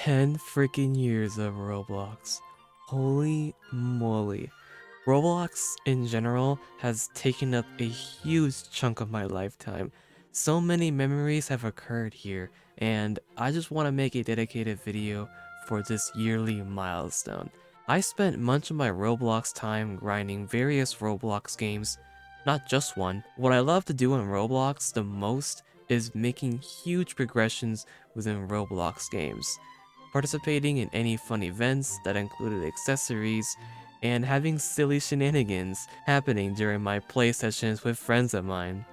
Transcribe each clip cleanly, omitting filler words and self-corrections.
10 freaking years of Roblox. Holy moly. Roblox in general has taken up a huge chunk of my lifetime. So many memories have occurred here, and I just want to make a dedicated video for this yearly milestone. I spent much of my Roblox time grinding various Roblox games, not just one. What I love to do in Roblox the most is making huge progressions within Roblox games, participating in any fun events that included accessories, and having silly shenanigans happening during my play sessions with friends of mine.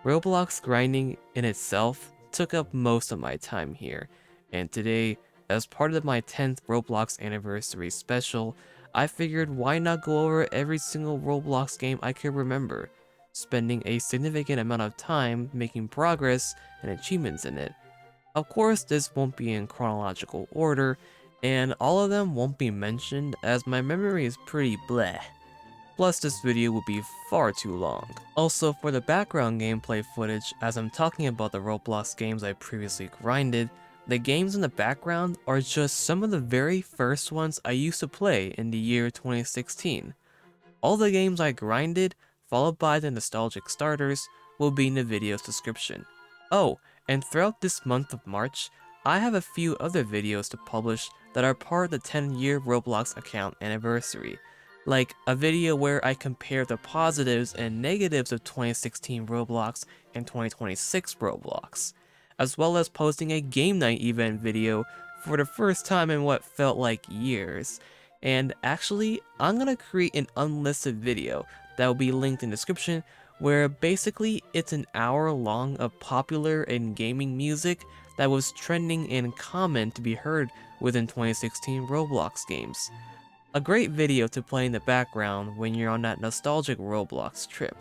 Roblox grinding in itself took up most of my time here, and today, as part of my 10th Roblox Anniversary special, I figured why not go over every single Roblox game I could remember, spending a significant amount of time making progress and achievements in it. Of course, this won't be in chronological order, and all of them won't be mentioned as my memory is pretty bleh. Plus, this video would be far too long. Also, for the background gameplay footage, as I'm talking about the Roblox games I previously grinded, the games in the background are just some of the very first ones I used to play in the year 2016. All the games I grinded, followed by the nostalgic starters, will be in the video's description. Oh, and throughout this month of March, I have a few other videos to publish that are part of the 10-year Roblox account anniversary, like a video where I compare the positives and negatives of 2016 Roblox and 2026 Roblox, as well as posting a game night event video for the first time in what felt like years. And actually, I'm gonna create an unlisted video that will be linked in the description, where basically it's an hour long of popular and gaming music that was trending and common to be heard within 2016 Roblox games. A great video to play in the background when you're on that nostalgic Roblox trip.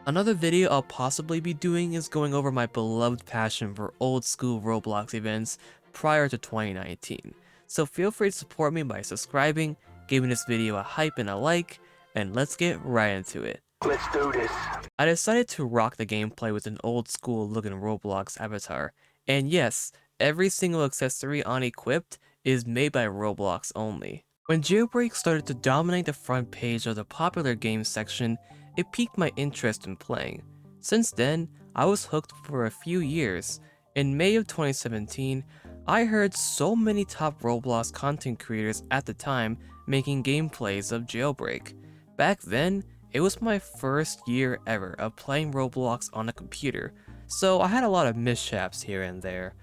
Another video I'll possibly be doing is going over my beloved passion for old school Roblox events prior to 2019. So feel free to support me by subscribing, giving this video a hype and a like, and let's get right into it. Let's do this. I decided to rock the gameplay with an old school looking Roblox avatar, and yes, every single accessory on equipped is made by Roblox only. When Jailbreak started to dominate the front page of the popular games section, it piqued my interest in playing. Since then, I was hooked for a few years. In May of 2017, I heard so many top Roblox content creators at the time making gameplays of Jailbreak. Back then, it was my first year ever of playing Roblox on a computer, so I had a lot of mishaps here and there.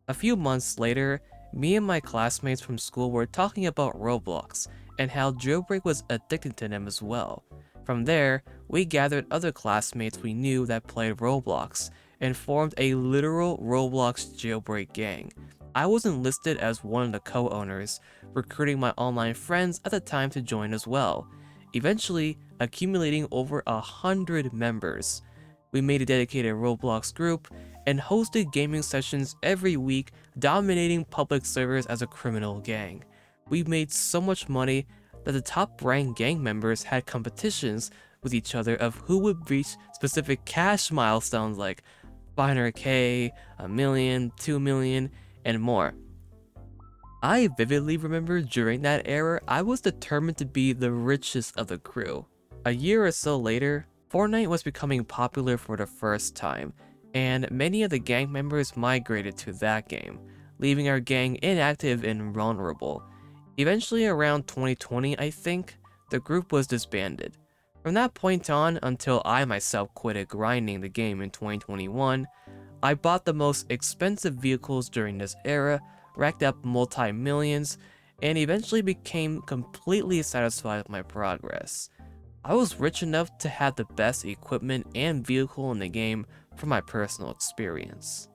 A few months later, me and my classmates from school were talking about Roblox and how Jailbreak was addicted to them as well. From there, we gathered other classmates we knew that played Roblox and formed a literal Roblox Jailbreak gang. I wasn't listed as one of the co-owners, recruiting my online friends at the time to join as well, eventually accumulating over 100 members. We made a dedicated Roblox group and hosted gaming sessions every week, dominating public servers as a criminal gang. We made so much money that the top ranked gang members had competitions with each other of who would reach specific cash milestones like 500k, a million, 2 million, and more. I vividly remember during that era, I was determined to be the richest of the crew. A year or so later, Fortnite was becoming popular for the first time, and many of the gang members migrated to that game, leaving our gang inactive and vulnerable. Eventually around 2020, I think, the group was disbanded. From that point on until I myself quitted grinding the game in 2021, I bought the most expensive vehicles during this era, racked up multi-millions, and eventually became completely satisfied with my progress. I was rich enough to have the best equipment and vehicle in the game from my personal experience.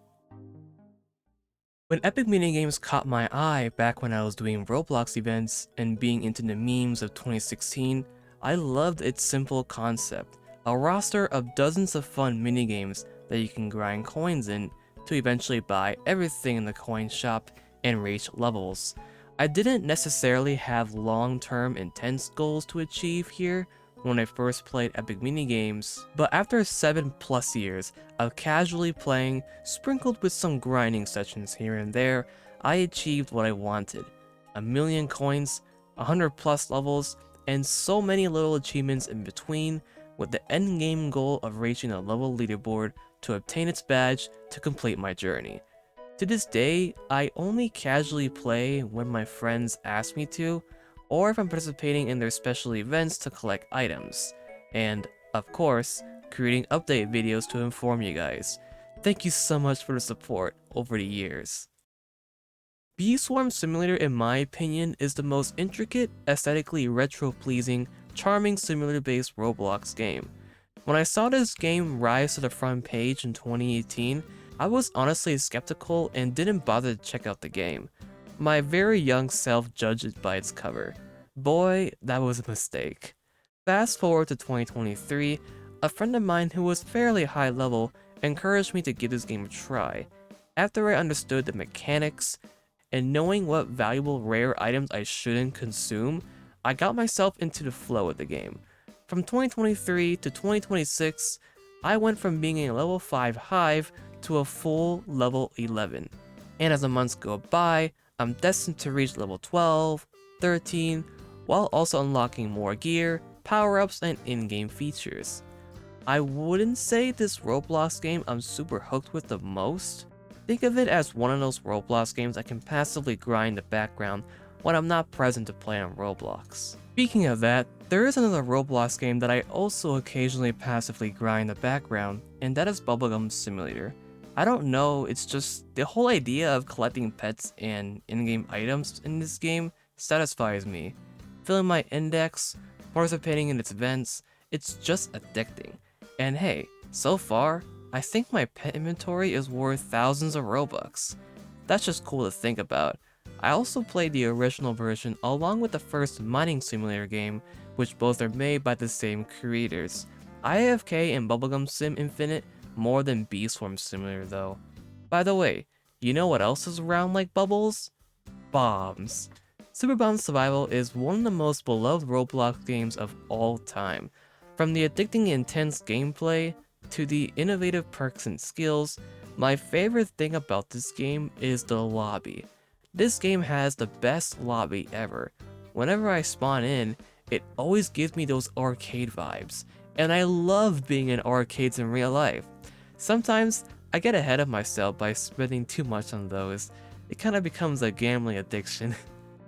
When Epic Minigames caught my eye back when I was doing Roblox events and being into the memes of 2016, I loved its simple concept, a roster of dozens of fun minigames that you can grind coins in to eventually buy everything in the coin shop and reach levels. I didn't necessarily have long-term intense goals to achieve here when I first played Epic Minigames, but after 7+ years of casually playing, sprinkled with some grinding sessions here and there, I achieved what I wanted. 1,000,000 coins, 100 plus levels, and so many little achievements in between, with the end game goal of reaching a level leaderboard to obtain its badge to complete my journey. To this day, I only casually play when my friends ask me to, or if I'm participating in their special events to collect items. And, of course, creating update videos to inform you guys. Thank you so much for the support over the years. Bee Swarm Simulator, in my opinion, is the most intricate, aesthetically retro-pleasing, charming simulator-based Roblox game. When I saw this game rise to the front page in 2018, I was honestly skeptical and didn't bother to check out the game. My very young self judged it by its cover. Boy, that was a mistake. Fast forward to 2023, a friend of mine who was fairly high level encouraged me to give this game a try. After I understood the mechanics, and knowing what valuable rare items I shouldn't consume, I got myself into the flow of the game. From 2023 to 2026, I went from being a level 5 hive to a full level 11. And as the months go by, I'm destined to reach level 12, 13, while also unlocking more gear, power-ups, and in-game features. I wouldn't say this Roblox game I'm super hooked with the most. Think of it as one of those Roblox games I can passively grind in the background when I'm not present to play on Roblox. Speaking of that, there is another Roblox game that I also occasionally passively grind in the background, and that is Bubblegum Simulator. I don't know, it's just the whole idea of collecting pets and in-game items in this game satisfies me. Filling my index, participating in its events, it's just addicting. And hey, so far, I think my pet inventory is worth thousands of Robux. That's just cool to think about. I also played the original version along with the first mining simulator game, which both are made by the same creators. IAFK and Bubblegum Sim Infinite more than Bee Swarm Simulator though. By the way, you know what else is around like bubbles? Bombs. Super Bomb Survival is one of the most beloved Roblox games of all time. From the addicting intense gameplay to the innovative perks and skills, my favorite thing about this game is the lobby. This game has the best lobby ever. Whenever I spawn in, it always gives me those arcade vibes, and I love being in arcades in real life. Sometimes, I get ahead of myself by spending too much on those. It kinda becomes a gambling addiction.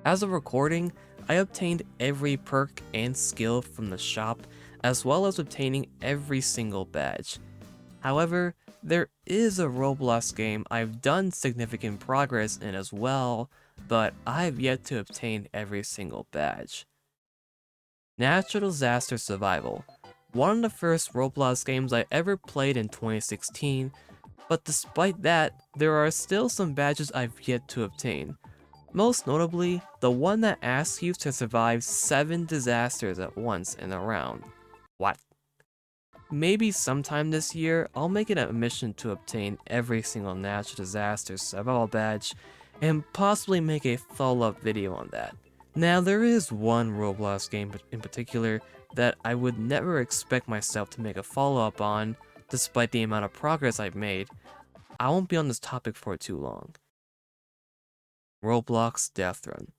As of recording, I obtained every perk and skill from the shop, as well as obtaining every single badge. However, there is a Roblox game I've done significant progress in as well, but I've yet to obtain every single badge. Natural Disaster Survival. One of the first Roblox games I ever played in 2016, but despite that, there are still some badges I've yet to obtain. Most notably, the one that asks you to survive 7 disasters at once in a round. What? Maybe sometime this year, I'll make it a mission to obtain every single natural disaster survival badge, and possibly make a follow-up video on that. Now, there is one Roblox game in particular that I would never expect myself to make a follow-up on, despite the amount of progress I've made. I won't be on this topic for too long. Roblox Deathrun.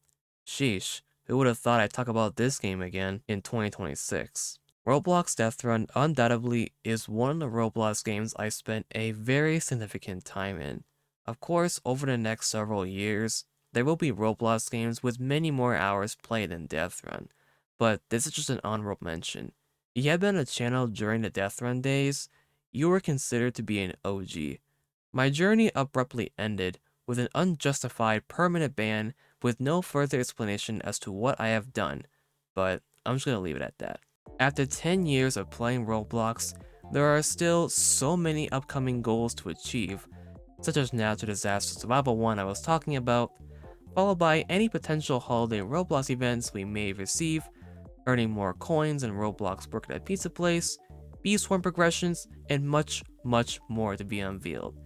Sheesh, who would have thought I'd talk about this game again in 2026. Roblox Deathrun undoubtedly is one of the Roblox games I spent a very significant time in. Of course, over the next several years, there will be Roblox games with many more hours played than Deathrun, but this is just an honorable mention. If you had been on the channel during the Deathrun days, you were considered to be an OG. My journey abruptly ended with an unjustified permanent ban with no further explanation as to what I have done, but I'm just gonna leave it at that. After 10 years of playing Roblox, there are still so many upcoming goals to achieve, such as Natural Disaster Survival 1 I was talking about, followed by any potential holiday Roblox events we may receive, earning more coins in Roblox working at Pizza Place, Bee Swarm progressions, and much, much more to be unveiled.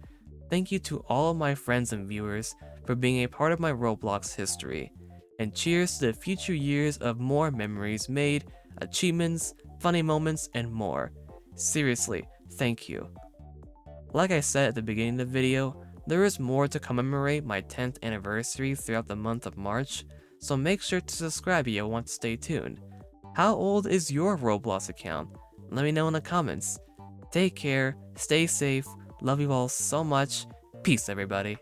Thank you to all of my friends and viewers for being a part of my Roblox history, and cheers to the future years of more memories made, achievements, funny moments, and more. Seriously, thank you. Like I said at the beginning of the video, There is more to commemorate my 10th anniversary throughout the month of March, so make sure to subscribe if you want to stay tuned. How old is your Roblox account? Let me know in the comments. Take care, stay safe, love you all so much, peace everybody.